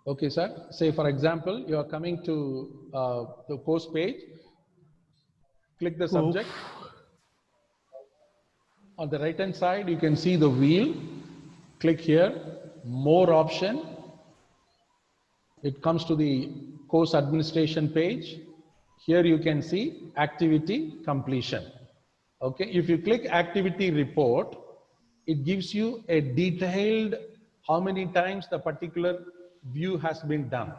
Okay, sir. Say, for example, you are coming to the course page. Click the subject. On the right hand side, you can see the wheel. Click here, more option. It comes to the course administration page. Here you can see activity completion. Okay, if you click activity report, it gives you a detailed how many times the particular view has been done.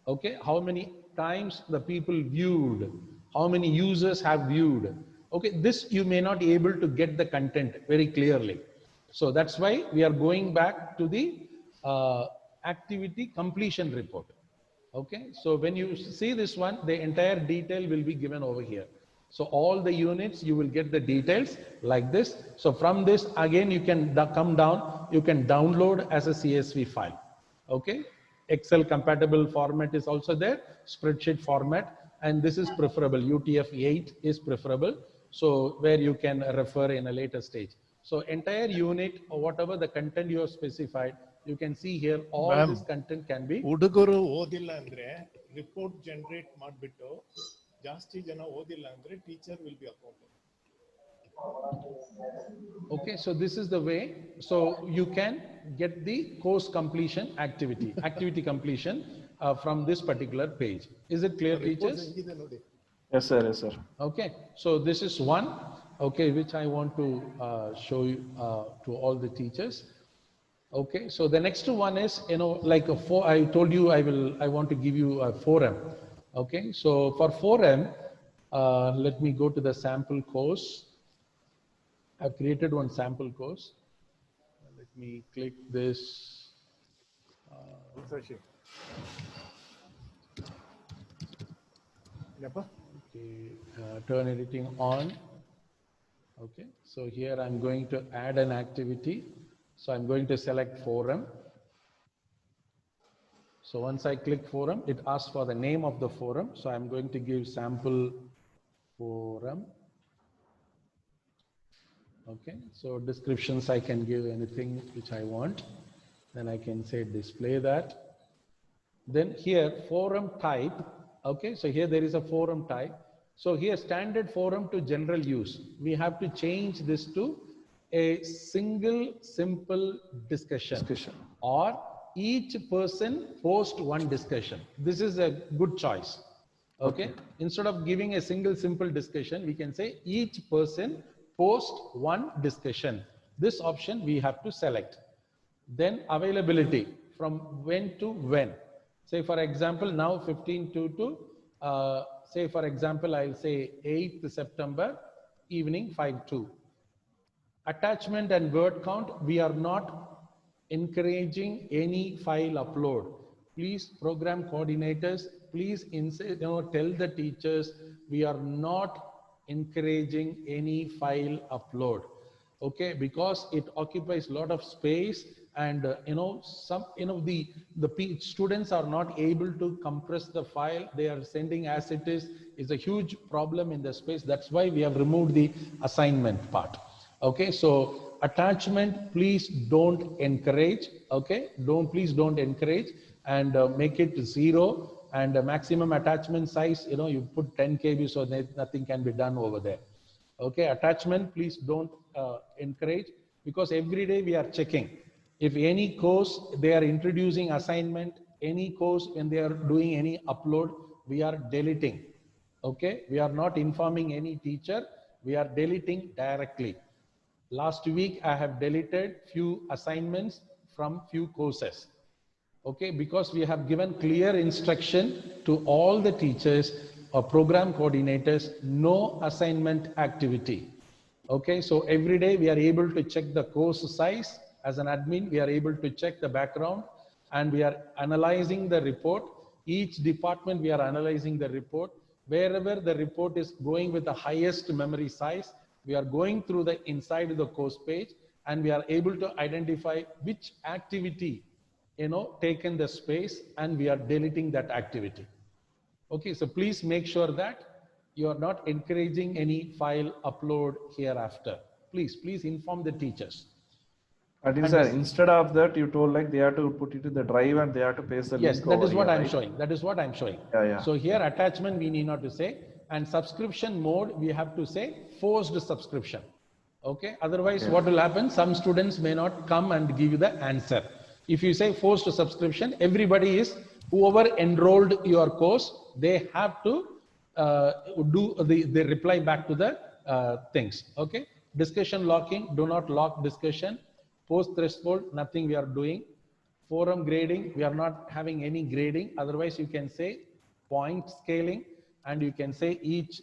Okay, how many times the people viewed, how many users have viewed. Okay, this you may not be able to get the content very clearly. So that's why we are going back to the activity completion report. Okay, so when you see this one, the entire detail will be given over here. So all the units, you will get the details like this. So from this, again, you can come down, you can download as a CSV file. Okay, Excel compatible format is also there, spreadsheet format, and this is preferable. UTF-8 is preferable. So where you can refer in a later stage. So entire unit or whatever the content you have specified, you can see here all this content can be. ಹುಡುಗರು ಓದಿಲ್ಲ ಅಂದ್ರೆ report generate ಮಾಡಿಬಿಟ್ಟು ಜಾಸ್ತಿ ಜನ ಓದಿಲ್ಲ ಅಂದ್ರೆ teacher will be accountant. Okay, so this is the way. So you can get the course completion activity completion from this particular page. Is it clear, teachers? Yes, sir. Yes, sir. Okay, so this is one. Okay, which I want to show you to all the teachers. Okay, so the next one is, like I told you, I want to give you a forum. Okay, so for forum, let me go to the sample course. I've created one sample course. Let me click this. Okay, turn editing on. Okay, so here I'm going to add an activity. So I'm going to select forum. So once I click forum, it asks for the name of the forum. So I'm going to give sample forum. Okay, so descriptions, I can give anything which I want. Then I can say display that. Then here forum type. Okay, so here there is a forum type. So here standard forum to general use. We have to change this to a single simple discussion. Or each person post one discussion. This is a good choice. Okay, instead of giving a single simple discussion, we can say each person post one discussion. This option we have to select. Then availability from when to when. Say for example, now 15 to say for example, I'll say 8th September evening 5 to. Attachment and word count, we are not encouraging any file upload. Please, program coordinators, please tell the teachers we are not encouraging any file upload. Okay, because it occupies a lot of space, and the students are not able to compress the file. They are sending as it is a huge problem in the space. That's why we have removed the assignment part. Okay, so attachment, please don't encourage. Okay, please don't encourage, and make it 0, and maximum attachment size, you put 10 KB, so nothing can be done over there. Okay, attachment, please don't encourage, because every day we are checking. If any course they are introducing assignment, any course when they are doing any upload, we are deleting. Okay, we are not informing any teacher, we are deleting directly. Last week I have deleted few assignments from few courses. Okay, because we have given clear instruction to all the teachers or program coordinators, no assignment activity. Okay, so every day we are able to check the course size. As an admin, we are able to check the background, and we are analyzing the report. Each department, we are analyzing the report. Wherever the report is going with the highest memory size, we are going through the inside of the course page, and we are able to identify which activity taken the space, and we are deleting that activity. Okay, so please make sure that you are not encouraging any file upload hereafter. Please inform the teachers. And sir, instead of that, you told like they have to put it in the drive and they have to paste the Yes, link that over is what here, I'm right? showing. That is what I'm showing. Yeah. So here attachment we need not to say, and subscription mode we have to say forced subscription. Okay. Otherwise, what will happen? Some students may not come and give you the answer. If you say forced subscription, everybody is whoever enrolled your course, they have to do the reply back to the things. Okay. Discussion locking, do not lock discussion. Post threshold, nothing we are doing. Forum grading, we are not having any grading. Otherwise, you can say point scaling, and you can say each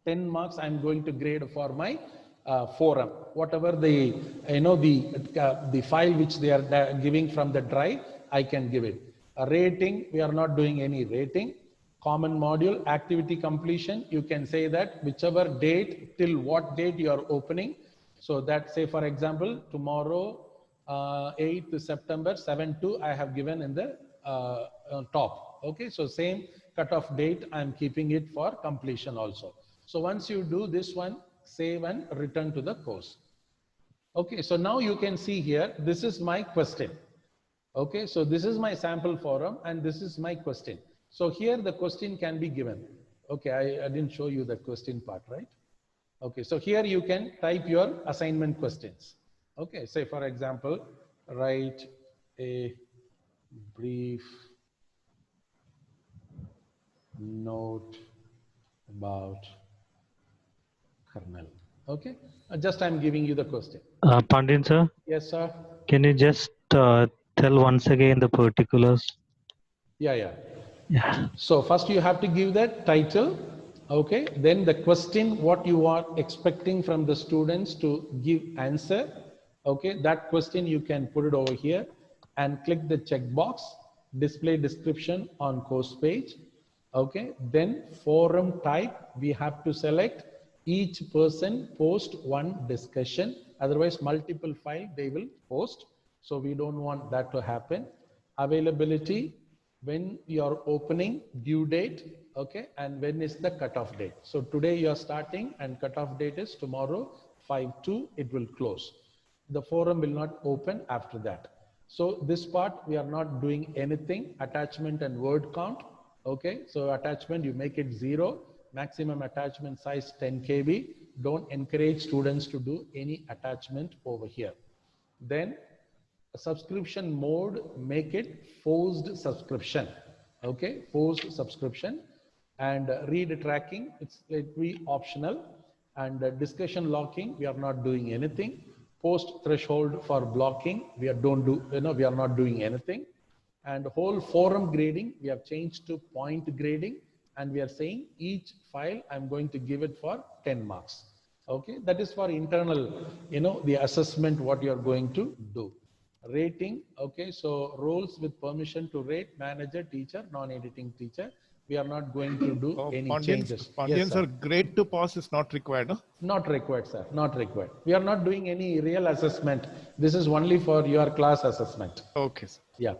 10 marks I'm going to grade for my forum. Whatever the, the file which they are giving from the drive, I can give it. A rating, we are not doing any rating. Common module, activity completion, you can say that whichever date, till what date you are opening. So that, say for example, tomorrow, 8th September, 7 to I have given in the top. Okay, so same cutoff date, I'm keeping it for completion also. So once you do this one, save and return to the course. Okay, so now you can see here, this is my question. Okay, so this is my sample forum and this is my question. So here the question can be given. Okay, I didn't show you the question part, right? Okay, so here you can type your assignment questions. Okay, say for example, write a brief note about kernel. Okay, just I'm giving you the question. Pandyan sir, Yes, sir. can you just tell once again the particulars? Yeah. Yeah. So first you have to give that title. Okay, then the question, what you are expecting from the students to give answer. Okay, that question you can put it over here and click the checkbox, display description on course page. Okay, then forum type, we have to select each person post one discussion, otherwise multiple file they will post. So we don't want that to happen. Availability, when you're opening, due date, okay, and when is the cutoff date. So today you're starting and cutoff date is tomorrow, 5/2, it will close. The forum will not open after that. So this part, we are not doing anything, attachment and word count. Okay, so attachment, you make it 0, maximum attachment size 10 KB. Don't encourage students to do any attachment over here. Then subscription mode, make it forced subscription. Okay, forced subscription. And read tracking, it be optional. And discussion locking, we are not doing anything. Post threshold for blocking, we are not doing anything. And whole forum grading, we have changed to point grading, and we are saying each file I'm going to give it for 10 marks. Okay, that is for internal, the assessment what you are going to do. Rating, okay, so roles with permission to rate, manager, teacher, non-editing teacher. We are not going to do any changes. Pandyan sir, grade to pass is not required, huh? Not required, sir, not required. We are not doing any real assessment. This is only for your class assessment. Okay, sir. Yeah.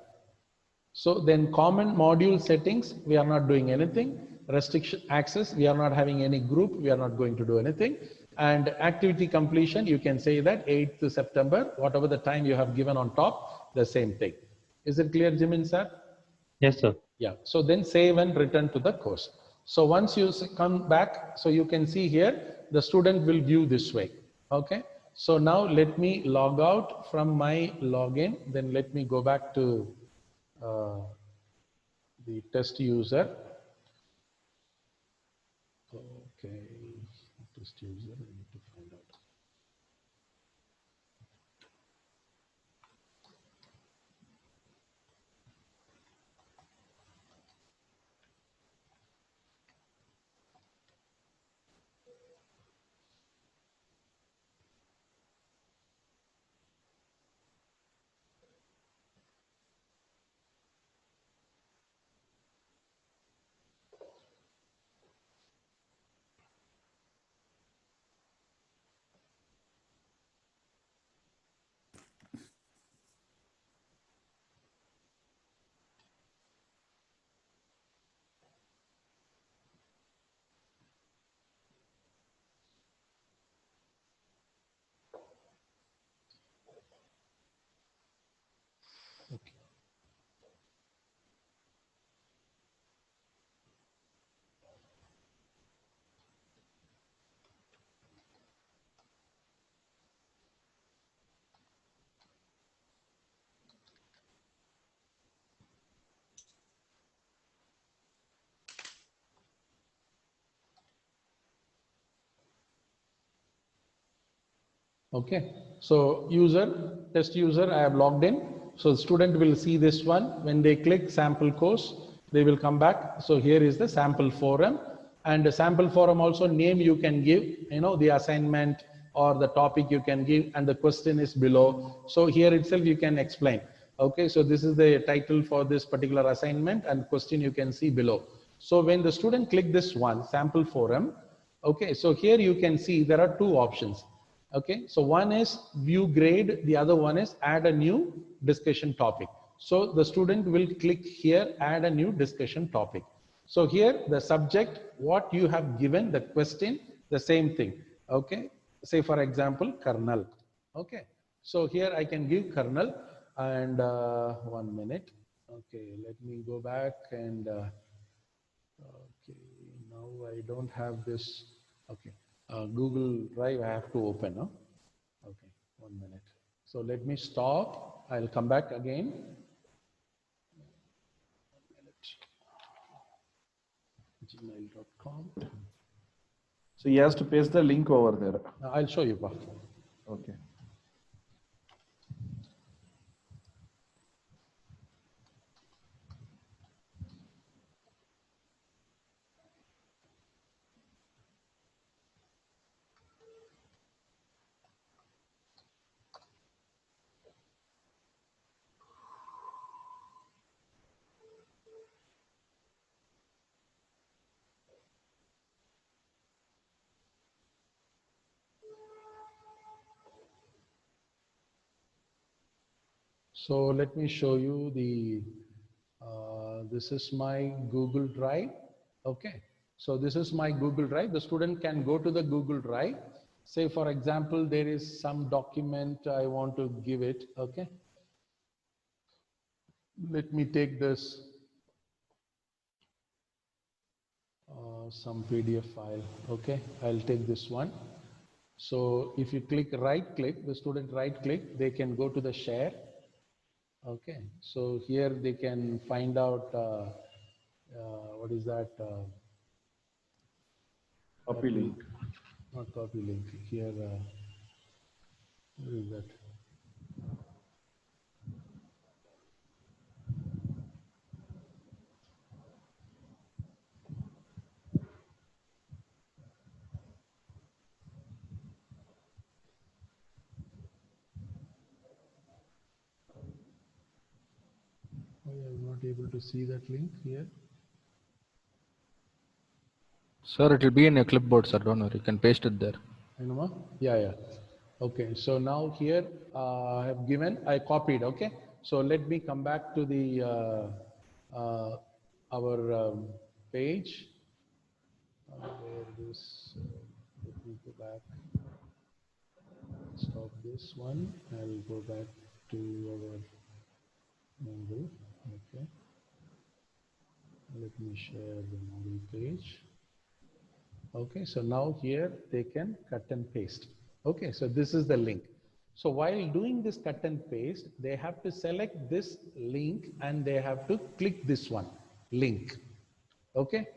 So then common module settings, we are not doing anything. Restriction access, we are not having any group, we are not going to do anything. And activity completion, you can say that 8th September, whatever the time you have given on top, the same thing. Is it clear, Jimin sir? Yes, sir. Yeah, so then save and return to the course. So once you come back, so you can see here, the student will view this way, okay? So now let me log out from my login, then let me go back to the test user. Okay, test user, I need to find out. Okay, so test user, I have logged in. So the student will see this one. When they click sample course, they will come back. So here is the sample forum, and the sample forum also name you can give, the assignment or the topic you can give, and the question is below. So here itself you can explain. Okay, so this is the title for this particular assignment, and question you can see below. So when the student click this one, sample forum, okay, so here you can see there are two options. Okay, so one is view grade, the other one is add a new discussion topic. So the student will click here, add a new discussion topic. So here the subject, what you have given, the question, the same thing. Okay, say for example, kernel. Okay, so here I can give kernel, and 1 minute. Okay, let me go back and okay, now I don't have this. Okay, Google Drive I have to open. Huh? Okay, 1 minute. So let me stop. I'll come back again. Gmail.com. So he has to paste the link over there. I'll show you. Okay. So let me show you this is my Google Drive. Okay, so this is my Google Drive. The student can go to the Google Drive. Say for example, there is some document I want to give it. Okay, let me take this some PDF file. Okay, I'll take this one. So if you right click, the student right click, they can go to the share. Okay, so here they can find out what is that? Copy link. Not copy link. Here, what is that? Oh, I'm not able to see that link here. Sir, it will be in your clipboard, sir. Don't worry. You can paste it there. Yeah. Okay, so now here I have given, I copied. Okay, so let me come back to the our page. Where this? Let me go back. Stop this one. I'll go back to our Moodle. Okay. Let me share the Moodle page. Okay, so now here they can cut and paste. Okay, so this is the link. So while doing this cut and paste, they have to select this link and they have to click this one, link. Okay,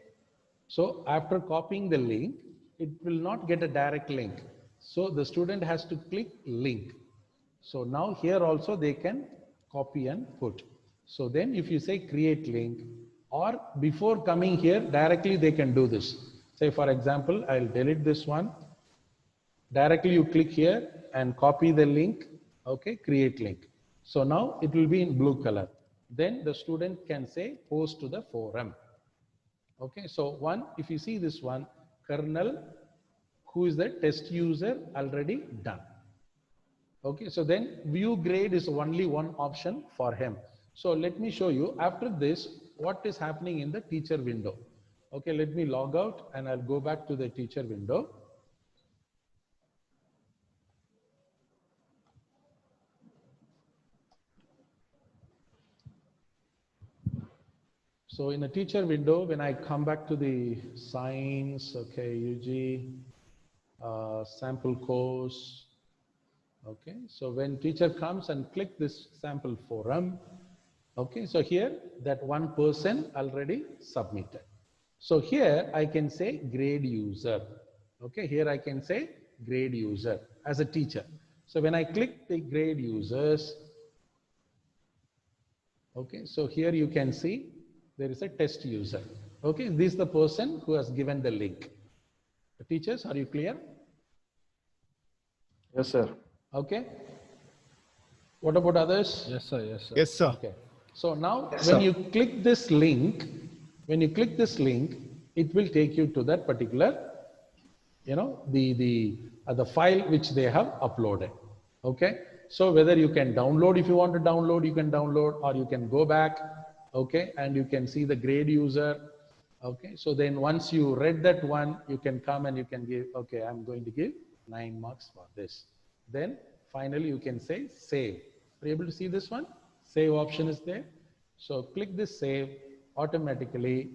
so after copying the link, it will not get a direct link. So the student has to click link. So now here also they can copy and put. So then if you say create link, or before coming here, directly they can do this. Say for example, I'll delete this one. Directly you click here and copy the link. Okay, create link. So now it will be in blue color. Then the student can say post to the forum. Okay, so one, if you see this one, kernel, who is the test user, already done. Okay, so then view grade is only one option for him. So let me show you after this, what is happening in the teacher window. Okay, let me log out and I'll go back to the teacher window. So in the teacher window, when I come back to the science, okay, UG, sample course, okay, so when teacher comes and click this sample forum, okay, so here that one person already submitted. So here I can say grade user. Okay, here I can say grade user as a teacher. So when I click the grade users, okay, so here you can see there is a test user. Okay, this is the person who has given the link. The teachers, are you clear? Yes, sir. Okay. What about others? Yes, sir. Yes, sir. Yes, sir. Okay. So now when you click this link, it will take you to that particular, you know, the file which they have uploaded. Okay. So whether you can download, if you want to download, you can download, or you can go back. Okay. And you can see the grade user. Okay. So then once you read that one, you can come and you can give, okay, I'm going to give 9 marks for this. Then finally you can say save. Are you able to see this one? Save option is there. So click this save, automatically,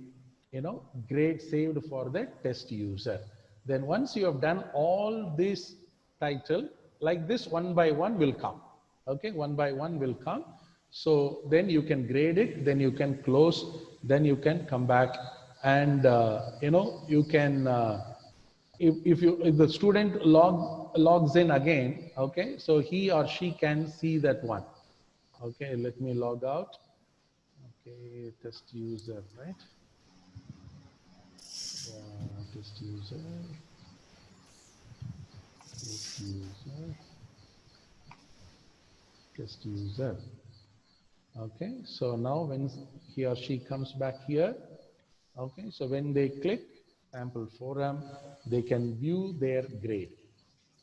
you know, grade saved for the test user. Then once you have done all this title, like this, one by one will come. Okay, one by one will come. So then you can grade it, then you can close, then you can come back and, you know, you can, if the student logs in again, okay, so he or she can see that one. Okay, let me log out. Okay, test user, right? Test user. Test user. Test user. Okay, so now when he or she comes back here, okay, so when they click sample forum, they can view their grade.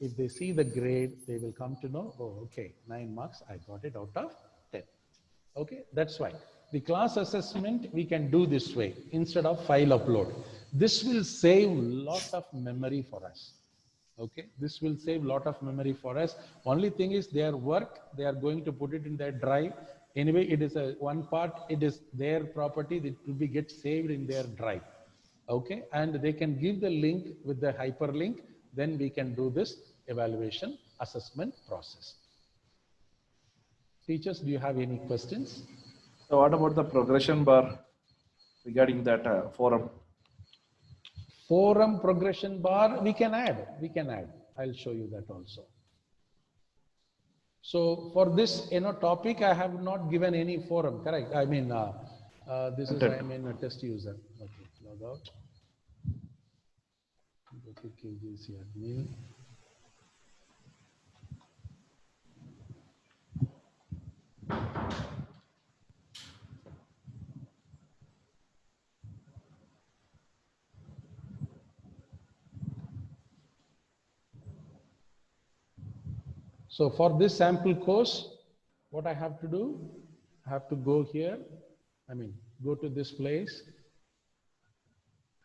If they see the grade, they will come to know, oh, okay, 9 marks, I got it out of 10. Okay, that's why. The class assessment, we can do this way instead of file upload. This will save a lot of memory for us. Okay, this will save a lot of memory for us. Only thing is their work, they are going to put it in their drive. Anyway, it is a one part, it is their property, it will be get saved in their drive. Okay, and they can give the link with the hyperlink, then we can do this evaluation assessment process. Teachers, do you have any questions? So what about the progression bar regarding that forum? Forum progression bar, we can add. I'll show you that also. So for this, you know, topic, I have not given any forum, correct? I mean, this is, I mean, a test user. Okay, log out. Go to KGC admin. So for this sample course, what I have to do, I have to go here, I mean, go to this place,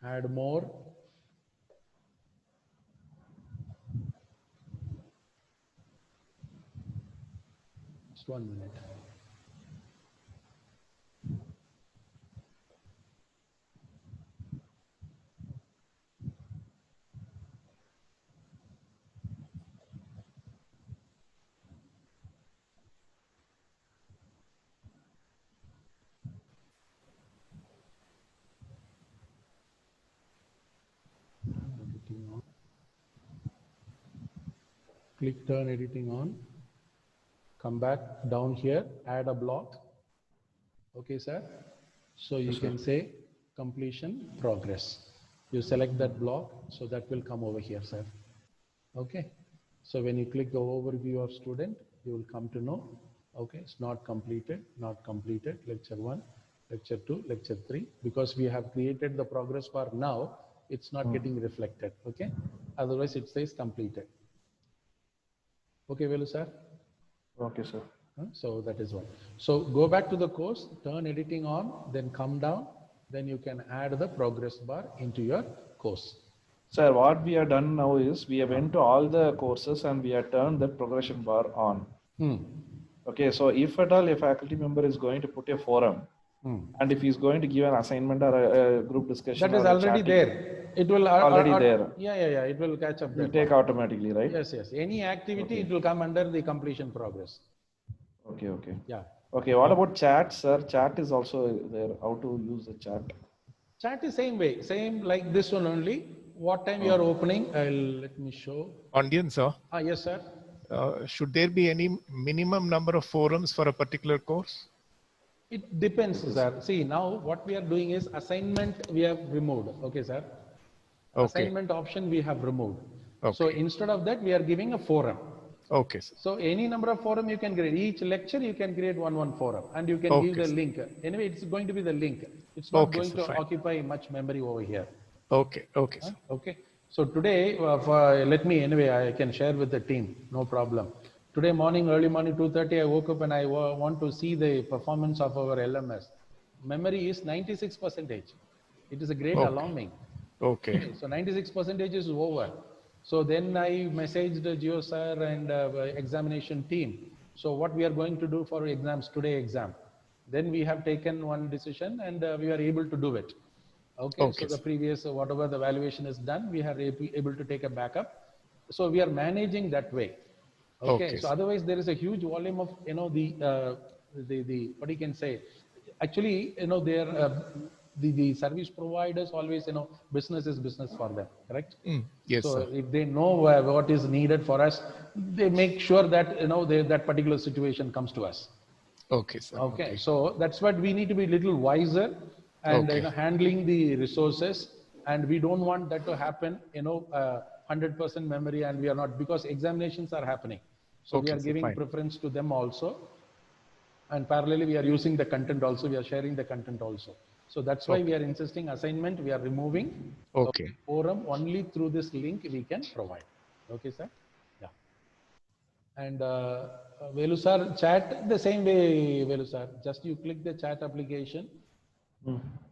add more. Just 1 minute. Click turn editing on, come back down here, add a block. Okay, sir. So you can say completion progress. You select that block, so that will come over here, sir. Okay. So when you click the overview of student, you will come to know, okay, it's not completed, lecture 1, lecture 2, lecture 3, because we have created the progress bar now, it's not getting reflected, okay? Otherwise it says completed. Okay, Velu sir? Okay, sir. So that is one. So go back to the course, turn editing on, then come down, then you can add the progress bar into your course. Sir, what we have done now is we have went to all the courses and we have turned that progression bar on. Okay, so if at all a faculty member is going to put a forum and if he's going to give an assignment or a group discussion, that is already there. It will already there. Yeah, it will catch up. It will take automatically, right? Yes. Any activity, it will come under the completion progress. Okay. Yeah. Okay, what about chat, sir? Chat is also there. How to use the chat? Chat is same way, same like this one only. What time you are opening? Let me show. Audience, sir. Yes, sir. should there be any minimum number of forums for a particular course? It depends, sir. See, now what we are doing is assignment we have removed. Okay, sir. Okay. Assignment option we have removed. Okay. So instead of that, we are giving a forum. Okay, sir. So any number of forum you can create. Each lecture you can create one forum, and you can give the link. Anyway, it's going to be the link. It's not going to occupy much memory over here. Okay. Okay. Sir. Okay. So today, let me anyway. I can share with the team. No problem. Today morning, early morning, 2:30, I woke up and I want to see the performance of our LMS. Memory is 96%. It is a great alarming. Okay. So 96% is over. So then I messaged the Geo sir and examination team. So what we are going to do for exams, today exam. Then we have taken one decision and we are able to do it. Okay. So the previous, whatever the valuation is done, we are able to take a backup. So we are managing that way. Okay. So otherwise there is a huge volume of, the what you can say, actually, the service providers always, business is business for them, correct? Yes, so sir. if they know what is needed for us, they make sure that, that particular situation comes to us. Okay, sir. Okay. So that's what we need to be a little wiser and handling the resources. And we don't want that to happen, 100% memory, and we are not, because examinations are happening. So we are giving preference to them also. And parallelly, we are using the content also. We are sharing the content also. So that's why we are insisting assignment. We are removing forum only through this link we can provide. Okay, sir? Yeah. And Velu sir, chat the same way, Velu sir. Just you click the chat application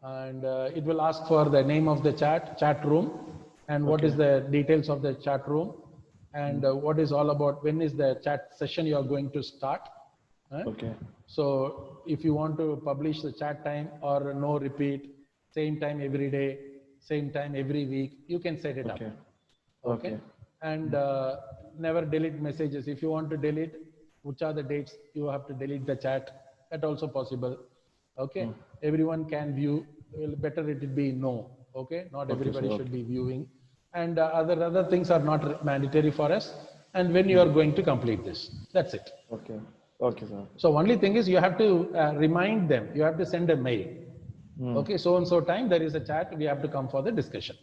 and it will ask for the name of the chat room, and what is the details of the chat room, and what is all about, when is the chat session you are going to start. Okay. So if you want to publish the chat time or no repeat, same time every day, same time every week, you can set it up. Okay. And never delete messages. If you want to delete, which are the dates you have to delete the chat, that also possible. Okay. Everyone can view. Well, better it be no. Okay. Not everybody should be viewing. And other things are not mandatory for us. And when you are going to complete this, that's it. Okay. Okay, sir. So only thing is you have to remind them. You have to send a mail. Okay, so and so time there is a chat. We have to come for the discussion.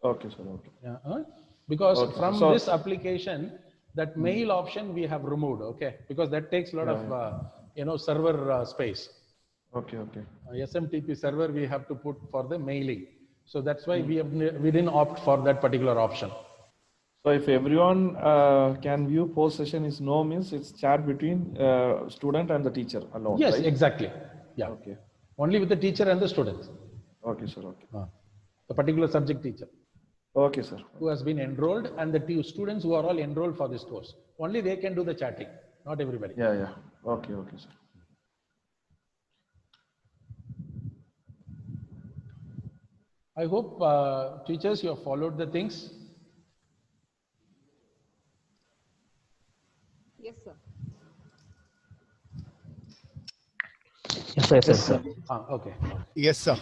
Okay, sir. Okay. Yeah, because from this application, that mail option we have removed. Okay, because that takes a lot of server space. Okay. Okay. SMTP server we have to put for the mailing. So that's why we didn't opt for that particular option. So if everyone can view post session is no means it's chat between student and the teacher alone. Yes, right? exactly. Yeah. Okay. Only with the teacher and the students. Okay, sir. Okay. The particular subject teacher. Okay, sir. Who has been enrolled, and the two students who are all enrolled for this course. Only they can do the chatting, not everybody. Yeah. Okay, sir. I hope teachers, you have followed the things. Yes, sir. Yes, sir. Okay. Yes, sir.